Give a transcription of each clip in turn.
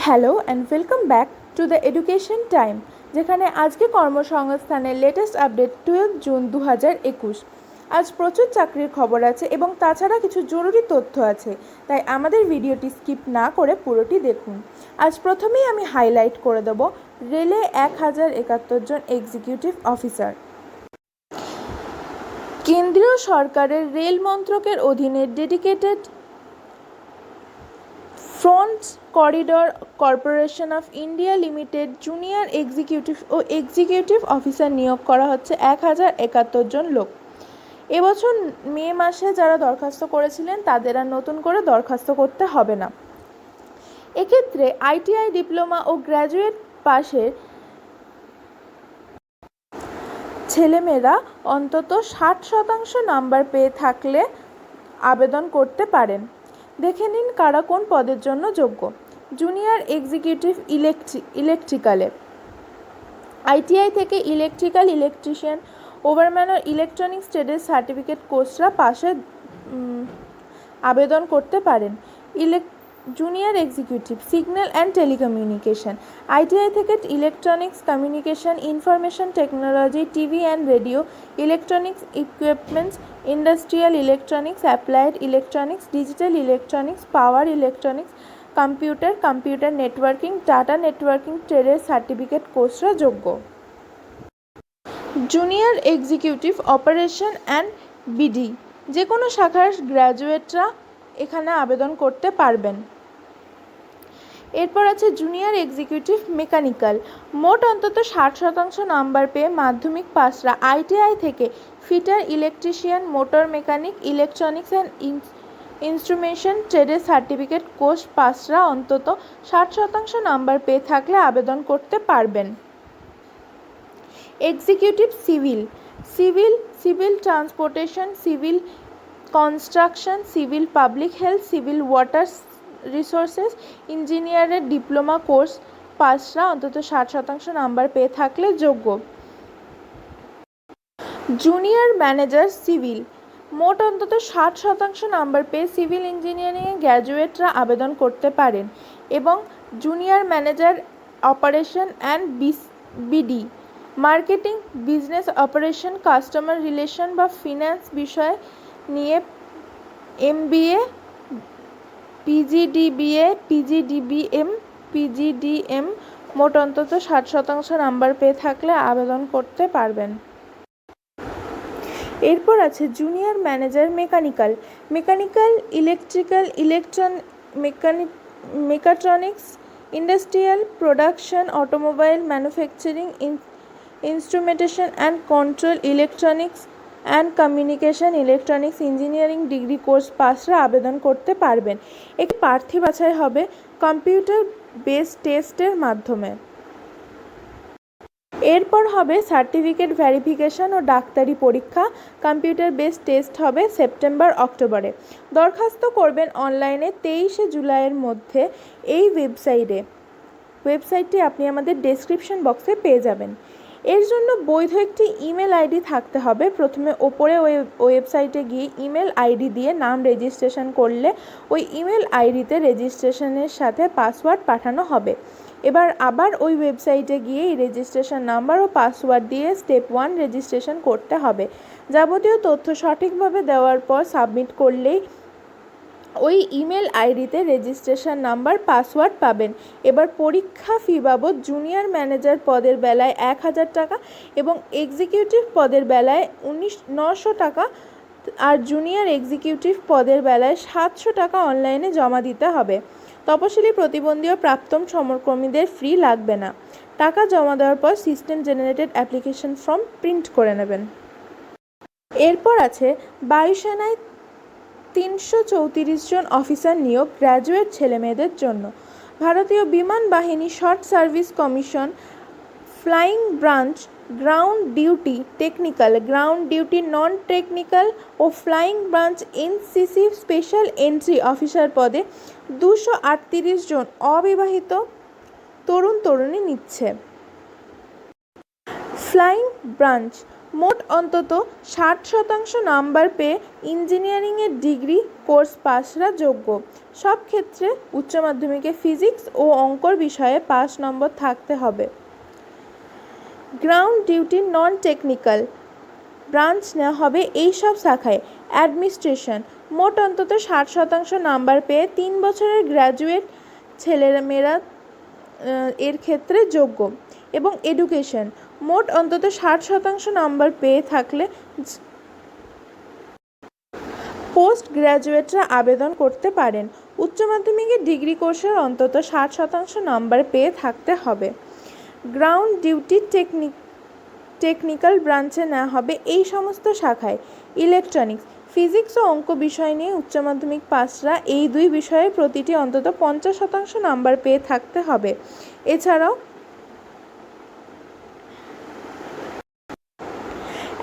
Hello and welcome back to the education time, যেখানে আজকে কর্মসংস্থানের লেটেস্ট আপডেট 12 জুন 2021। আজ প্রচুর চাকরির খবর আছে এবং তাছাড়া কিছু জরুরি তথ্য আছে, তাই আমাদের ভিডিওটি স্কিপ না করে পুরোটি দেখুন। আজ প্রথমেই আমি হাইলাইট করে দেব রেলে 1071 জন এক্সিকিউটিভ অফিসার। কেন্দ্রীয় সরকারের রেল মন্ত্রকের অধীনে dedicated freight corridor corporation of India limited junior executive ও এক্সিকিউটিভ অফিসার নিয়োগ করা হচ্ছে 1071 জন লোক। এবছর মে মাসে যারা দরখাস্ত করেছিলেন তাদের আর নতুন করে দরখাস্ত করতে হবে না। এক্ষেত্রে আইটিআই ডিপ্লোমা ও গ্র্যাজুয়েট পাশের ছেলেমেয়েরা অন্তত 60% নাম্বার পেয়ে থাকলে আবেদন করতে পারেন। দেখে নিন কারা কোন পদের জন্য যোগ্য। জুনিয়র এক্সিকিউটিভ ইলেকট্রিক্যালে আইটিআই থেকে ইলেকট্রিক্যাল, ইলেকট্রিশিয়ান, ওভারম্যান ও ইলেকট্রনিক্স ট্রেডের সার্টিফিকেট কোর্সরা পাশে আবেদন করতে পারেন। Junior executive signal and telecommunication ITI থেকে electronics communication, information technology, TV and radio, electronics equipments, industrial electronics, applied electronics, digital electronics, power electronics, computer networking, data networking ট্রেডের certificate কোর্সরা যোগ্য। Junior executive operation and BD যে কোনো শাখার গ্র্যাজুয়েটরা এখানে আবেদন করতে পারবেন। এরপর আছে জুনিয়র এক্সিকিউটিভ মেকানিক্যাল, মোট অন্তত 60% নাম্বার পেয়ে মাধ্যমিক পাসরা আইটিআই থেকে fitter, electrician, motor mechanic, electronics and instrumentation ট্রেডের সার্টিফিকেট কোর্স পাসরা অন্তত 60% নাম্বার পেয়ে থাকলে আবেদন করতে পারবেন। Executive civil transportation, civil construction, civil public health, civil water resources ইঞ্জিনিয়ারের ডিপ্লোমা কোর্স পাসরা অন্তত 60% নাম্বার পেয়ে থাকলে যোগ্য। জুনিয়র ম্যানেজার সিভিল মোট অন্তত 60% নাম্বার পেয়ে সিভিল ইঞ্জিনিয়ারিংয়ে গ্র্যাজুয়েটরা আবেদন করতে পারেন। এবং junior manager operation and BD marketing, business operation, customer relation বা ফিন্যান্স বিষয় নিয়ে এমবিএ, পিজিডিএম মোট অন্তত 60% নাম্বার পেয়ে থাকলে আবেদন করতে পারবেন। এরপর আছে junior manager mechanical, electrical, mechatronics, industrial production, automobile manufacturing, instrumentation and control, electronics and communication, electronics engineering degree course পাসরা আবেদন করতে পারবেন। একটি প্রার্থী বাছাই হবে কম্পিউটার বেসড টেস্টের মাধ্যমে। এরপর হবে সার্টিফিকেট ভেরিফিকেশন ও ডাক্তারি পরীক্ষা। কম্পিউটার বেসড টেস্ট হবে সেপ্টেম্বর-অক্টোবরে। দরখাস্ত করবেন অনলাইনে 23 জুলাইয়ের মধ্যে এই ওয়েবসাইটটি আপনি আমাদের ডেসক্রিপশন বক্সে পেয়ে যাবেন। এর জন্য বৈধ একটি ইমেল আইডি থাকতে হবে। প্রথমে ওপরে ওয়েবসাইটে গিয়ে ইমেল আইডি দিয়ে নাম রেজিস্ট্রেশন করলে ওই ইমেল আইডিতে রেজিস্ট্রেশনের সাথে পাসওয়ার্ড পাঠানো হবে। এবার আবার ওই ওয়েবসাইটে গিয়ে এই রেজিস্ট্রেশন নাম্বার ও পাসওয়ার্ড দিয়ে স্টেপ 1 রেজিস্ট্রেশন করতে হবে। যাবতীয় তথ্য সঠিকভাবে দেওয়ার পর সাবমিট করলেই ওই ইমেল আইডিতে রেজিস্ট্রেশন নাম্বার, পাসওয়ার্ড পাবেন। এবার পরীক্ষা ফি বাবদ জুনিয়র ম্যানেজার পদের বেলায় 1000 টাকা এবং এক্সিকিউটিভ পদের বেলায় 900 টাকা আর জুনিয়র এক্সিকিউটিভ পদের বেলায় 700 টাকা অনলাইনে জমা দিতে হবে। তপশিলি, প্রতিবন্ধী ও প্রাক্তন সমরকর্মীদের ফি লাগবে না। টাকা জমা দেওয়ার পর system generated application form print করে নেবেন। এরপর আছে বায়ুসেনায় 334 জন অফিসার নিয়োগ গ্র্যাজুয়েট ছেলেমেয়েদের জন্য। ভারতীয় বিমান বাহিনী short service commission flying branch ground duty technical, ground duty non technical ও flying branch NCC special entry officer পদে 238 জন অবিবাহিত তরুণী নিচ্ছে। ফ্লাইং ব্রাঞ্চ মোট অন্তত 60% নাম্বার পেয়ে ইঞ্জিনিয়ারিংয়ের ডিগ্রি কোর্স পাসরা যোগ্য। সব ক্ষেত্রে উচ্চ মাধ্যমিকে ফিজিক্স ও অঙ্কর বিষয়ে পাস নম্বর থাকতে হবে। Ground duty non technical branch নেওয়া হবে এই সব শাখায়। অ্যাডমিনিস্ট্রেশন মোট অন্তত 60% নাম্বার পেয়ে 3 বছরের গ্র্যাজুয়েট ছেলেমেয়েরা এর ক্ষেত্রে যোগ্য। এবং এডুকেশন মোট অন্তত 60% নাম্বার পেয়ে থাকলে পোস্ট গ্র্যাজুয়েটরা আবেদন করতে পারেন। উচ্চ মাধ্যমিকের ডিগ্রি কোর্সের অন্তত 60% নাম্বার পেয়ে থাকতে হবে। গ্রাউন্ড ডিউটি টেকনিক্যাল ব্রাঞ্চে নেওয়া হবে এই সমস্ত শাখায়। ইলেকট্রনিক্স ফিজিক্স ও অঙ্ক বিষয় নিয়ে উচ্চ মাধ্যমিক পাসরা এই দুই বিষয়ে প্রতিটি অন্তত 50% নাম্বার পেয়ে থাকতে হবে। এছাড়াও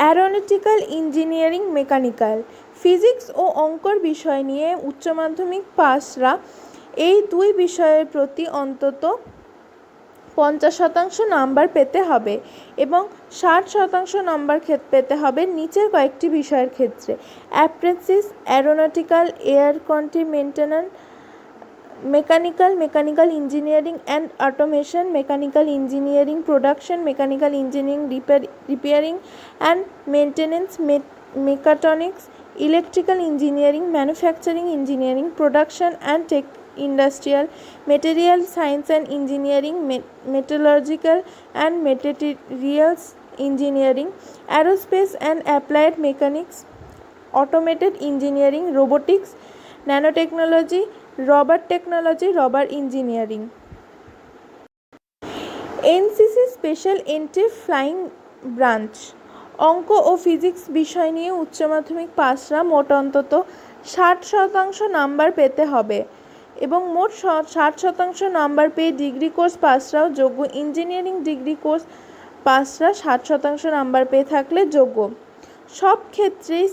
অ্যারোনটিক্যাল ইঞ্জিনিয়ারিং মেকানিক্যাল ফিজিক্স ও অঙ্কর বিষয় নিয়ে উচ্চ মাধ্যমিক পাসরা এই দুই বিষয়ের প্রতি অন্তত 50% নাম্বার পেতে হবে এবং 60% নাম্বার পেতে হবে নিচের কয়েকটি বিষয়ের ক্ষেত্রে: apprentice, aeronautical, air quality maintenance, mechanical engineering and automation, mechanical engineering production, mechanical engineering repairing and maintenance, mechatronics, electrical engineering, manufacturing engineering, production and industrial, material science and engineering, metallurgical and materials engineering, aerospace and applied mechanics, automated engineering, robotics, nanotechnology, rubber technology, rubber engineering. NCC special entry flying branch অঙ্ক ও physics বিষয় নিয়ে উচ্চ মাধ্যমিক পাসরা মোট অন্তত 60% number পেতে হবে এবং মোট 60% নাম্বার পেয়ে ডিগ্রি কোর্স পাসরাও যোগ্য। ইঞ্জিনিয়ারিং ডিগ্রি কোর্স পাসরা 60% নাম্বার পেয়ে থাকলে যোগ্য। সব ক্ষেত্রেই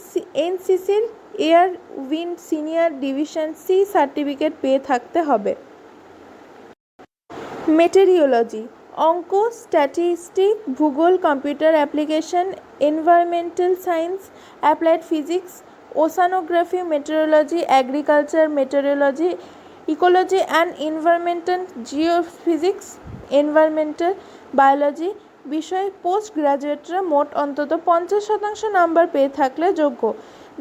এনসিসির air wind senior division C certificate পেয়ে থাকতে হবে। মেটেরিওলজি অঙ্ক, স্ট্যাটিস্টিক, ভূগোল, computer application, environmental science, applied physics, oceanography, meteorology, agriculture, meteorology, ecology and environmental, geophysics, environmental biology বিষয়ে পোস্ট গ্র্যাজুয়েটরা মোট অন্তত 50% নাম্বার পেয়ে থাকলে যোগ্য।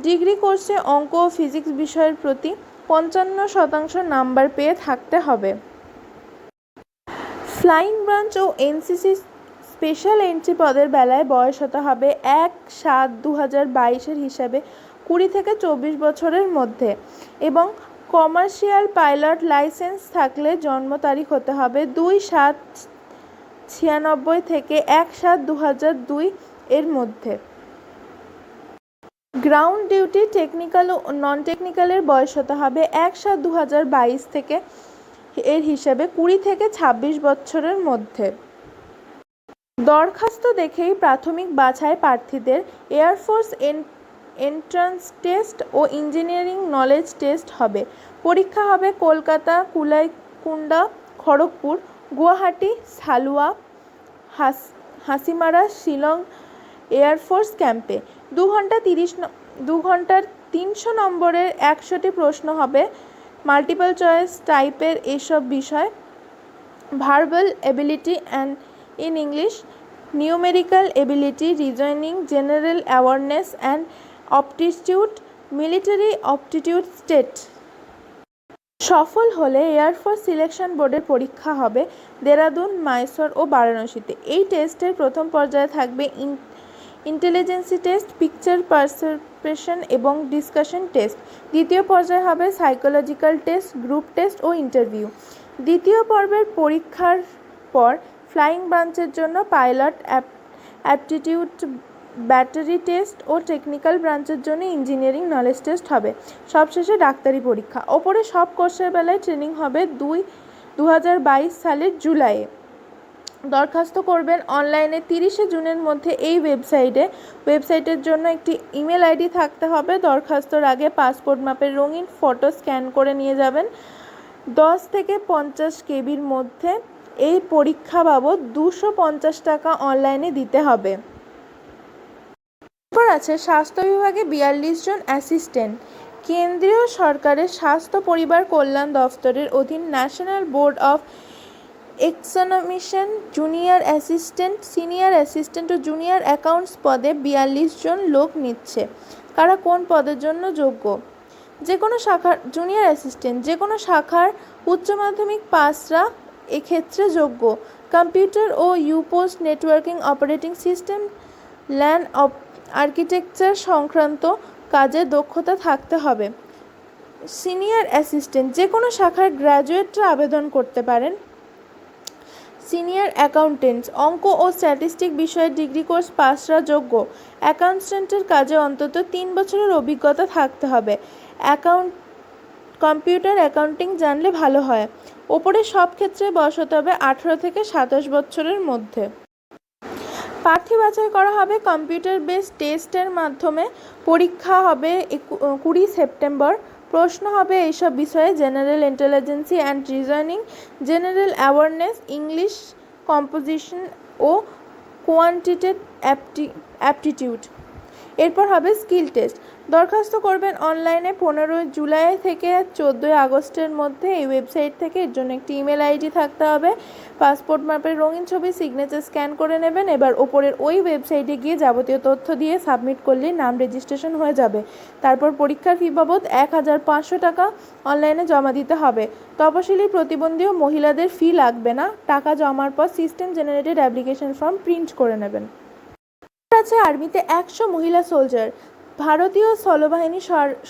ডিগ্রি কোর্সে অঙ্ক ও ফিজিক্স বিষয়ের প্রতি 55% নাম্বার পেয়ে থাকতে হবে। ফ্লাইং ব্রাঞ্চ ও এনসিসি স্পেশাল এন্ট্রি পদের বেলায় বয়স হতে হবে 1/7/2022 হিসাবে 20 থেকে 24 বছরের মধ্যে এবং কমার্শিয়াল পাইলট লাইসেন্স থাকলে জন্ম তারিখ হতে হবে 2/7/96 থেকে 1/7/2002 এর মধ্যে। গ্রাউন্ড ডিউটি টেকনিক্যাল ও নন টেকনিক্যালের বয়স হতে হবে 1/7/2022 থেকে এর হিসাবে 20 থেকে 26 বছরের মধ্যে। দরখাস্ত দেখেই প্রাথমিক বাছাই প্রার্থীদের এয়ারফোর্স এন্ট্রান্স টেস্ট ও ইঞ্জিনিয়ারিং নলেজ টেস্ট হবে। পরীক্ষা হবে কলকাতা, কুলাইকুণ্ডা, খড়গপুর, গুয়াহাটি, সালুয়া, হাসিমারা, শিলং এয়ারফোর্স ক্যাম্পে। 2 ঘন্টার 300 নম্বরের 100টি প্রশ্ন হবে মাল্টিপল চয়েস টাইপের এসব বিষয়: verbal ability and in English, numerical ability, reasoning, general awareness and aptitude, military aptitude state. সফল হলে এয়ারফোর্স সিলেকশন বোর্ডের পরীক্ষা হবে দেরাদুন, মাইসোর ও বারাণসীতে। এই টেস্টের প্রথম পর্যায়ে থাকবে ইন্টেলিজেন্সি টেস্ট, পিকচার পারসেপশন এবং ডিসকাশন টেস্ট। দ্বিতীয় পর্যায়ে হবে সাইকোলজিক্যাল টেস্ট, গ্রুপ টেস্ট ও ইন্টারভিউ। দ্বিতীয় পর্বের পরীক্ষার পর ফ্লাইং ব্রাঞ্চের জন্য পাইলট অ্যাপটিটিউড, ব্যাটারি টেস্ট ও টেকনিক্যাল ব্রাঞ্চের জন্য ইঞ্জিনিয়ারিং নলেজ টেস্ট হবে। সবশেষে ডাক্তারি পরীক্ষা। ওপরে সব কোর্সের বেলায় ট্রেনিং হবে 2022 সালের জুলাইয়ে। দরখাস্ত করবেন অনলাইনে 30 জুনের মধ্যে এই ওয়েবসাইটের জন্য একটি ইমেল আইডি থাকতে হবে। দরখাস্তর আগে পাসপোর্ট মাপের রঙিন ফটো স্ক্যান করে নিয়ে যাবেন। 10 থেকে 50 কেবির মধ্যে এই পরীক্ষা বাবদ 250 টাকা অনলাইনে দিতে হবে। আছে স্বাস্থ্য বিভাগে 42 জন অ্যাসিস্ট্যান্ট। কেন্দ্রীয় সরকারের স্বাস্থ্য পরিবার কল্যাণ দফতরের অধীন national board of examination junior assistant, senior assistant ও জুনিয়র অ্যাকাউন্টস পদে 42 জন লোক নিচ্ছে। কারা কোন পদের জন্য যোগ্য? যে কোনো শাখার জুনিয়র অ্যাসিস্ট্যান্ট, যে কোনো শাখার উচ্চ মাধ্যমিক পাসরা এক্ষেত্রে যোগ্য। কম্পিউটার ও ইউপোস্ট networking operating system, LAN architecture সংক্রান্ত কাজে দক্ষতা থাকতে হবে। সিনিয়র অ্যাসিস্ট্যান্ট, যে কোনো শাখার গ্র্যাজুয়েটরা আবেদন করতে পারেন। সিনিয়র অ্যাকাউন্টেন্টস, অঙ্ক ও স্ট্যাটিস্টিক বিষয়ে ডিগ্রি কোর্স পাসরা যোগ্য। অ্যাকাউন্ট্যান্টের কাজে অন্তত 3 বছরের অভিজ্ঞতা থাকতে হবে। কম্পিউটার অ্যাকাউন্টিং জানলে ভালো হয়। ওপরে সব ক্ষেত্রে বয়স হতে হবে 18 থেকে 27 বছরের মধ্যে। প্রার্থী বাছাই করা হবে কম্পিউটার বেসড টেস্টের মাধ্যমে। পরীক্ষা হবে 20 সেপ্টেম্বর। প্রশ্ন হবে এইসব বিষয়ে: general intelligence and reasoning, general awareness, English composition ও কোয়ান্টিটেটিভ অ্যাপটিটিউড। এরপর হবে স্কিল টেস্ট। দরখাস্ত করবেন অনলাইনে 15 জুলাই থেকে 14 আগস্টের মধ্যে। এই ওয়েবসাইট থেকে। এর জন্য একটি ইমেল আইডি থাকতে হবে। পাসপোর্ট মাপের রঙিন ছবি সিগনেচার স্ক্যান করে নেবেন। এবার ওপরের ওই ওয়েবসাইটে গিয়ে যাবতীয় তথ্য দিয়ে সাবমিট করলেই নাম রেজিস্ট্রেশন হয়ে যাবে। তারপর পরীক্ষার ফি বাবদ 1500 টাকা অনলাইনে জমা দিতে হবে। তপশিলি, প্রতিবন্ধী ও মহিলাদের ফি লাগবে না। টাকা জমার পর system generated application form print করে নেবেন। আছে আর্মিতে 100 মহিলা সোলজার। ভারতীয় স্থলবাহিনী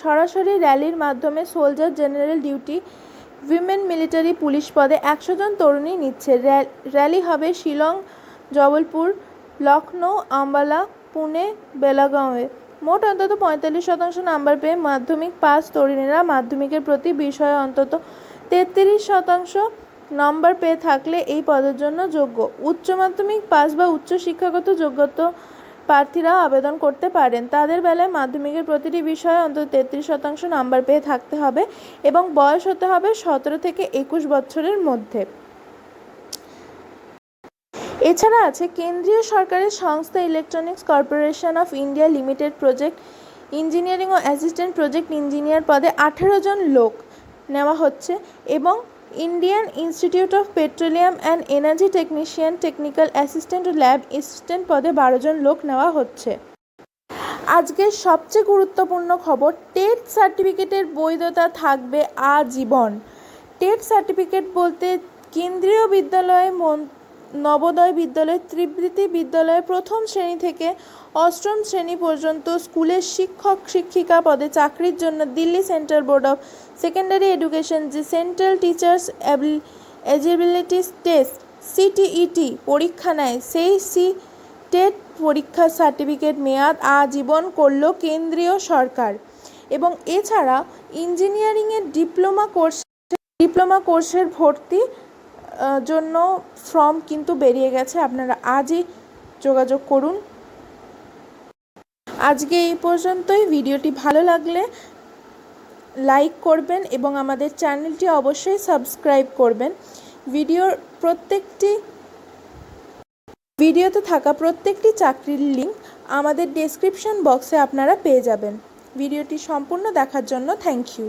সরাসরি র্যালির মাধ্যমে soldier general duty women military police পদে 100 জন তরুণী নিচ্ছে। র্যালি হবে শিলং, জবলপুর, লখনৌ, আম্বালা, পুনে, বেলাগাঁওয়ে। মোট অন্তত 45% নাম্বার পেয়ে মাধ্যমিক পাস তরুণীরা মাধ্যমিকের প্রতি বিষয়ে অন্তত 33% নম্বর পেয়ে থাকলে এই পদের জন্য যোগ্য। উচ্চ মাধ্যমিক পাস বা উচ্চ শিক্ষাগত যোগ্যতা প্রার্থীরাও আবেদন করতে পারেন। তাদের বেলায় মাধ্যমিকের প্রতিটি বিষয়ে অন্তত 33% নাম্বার পেয়ে থাকতে হবে এবং বয়স হতে হবে 17 থেকে 21 বছরের মধ্যে। এছাড়া আছে কেন্দ্রীয় সরকারের সংস্থা electronics corporation of India limited project engineering ও অ্যাসিস্ট্যান্ট প্রজেক্ট ইঞ্জিনিয়ার পদে 18 জন লোক নেওয়া হচ্ছে এবং Indian institute of petroleum and energy technician, technical assistant ও ল্যাব অ্যাসিস্ট্যান্ট পদে 12 জন লোক নেওয়া হচ্ছে। আজকের সবচেয়ে গুরুত্বপূর্ণ খবর: টেট সার্টিফিকেটের বৈধতা থাকবে আজীবন। টেট সার্টিফিকেট বলতে কেন্দ্রীয় বিদ্যালয়, নবোদয় বিদ্যালয়, ত্রিবৃত্তি বিদ্যালয়ে প্রথম শ্রেণী থেকে 8ম শ্রেণী পর্যন্ত স্কুলের শিক্ষক শিক্ষিকা পদে চাকরির জন্য Delhi central board of secondary education যে সেন্ট্রাল টিচার্স এলিজিবিলিটি টেস্ট সিটিইটি পরীক্ষা নেয়, সেই টেট পরীক্ষার সার্টিফিকেট মেয়াদ আজীবন করল কেন্দ্রীয় সরকার। এবং এছাড়া ইঞ্জিনিয়ারিংয়ের ডিপ্লোমা কোর্সের ভর্তি জন্য ফর্ম কিন্তু বেরিয়ে গেছে। আপনারা আজই যোগাযোগ করুন। আজকে এই পর্যন্তই। ভিডিওটি ভালো লাগলে লাইক করবেন এবং আমাদের চ্যানেলটি অবশ্যই সাবস্ক্রাইব করবেন। ভিডিওতে থাকা প্রত্যেকটি চাকরির লিঙ্ক আমাদের ডেসক্রিপশন বক্সে আপনারা পেয়ে যাবেন। ভিডিওটি সম্পূর্ণ দেখার জন্য থ্যাংক ইউ।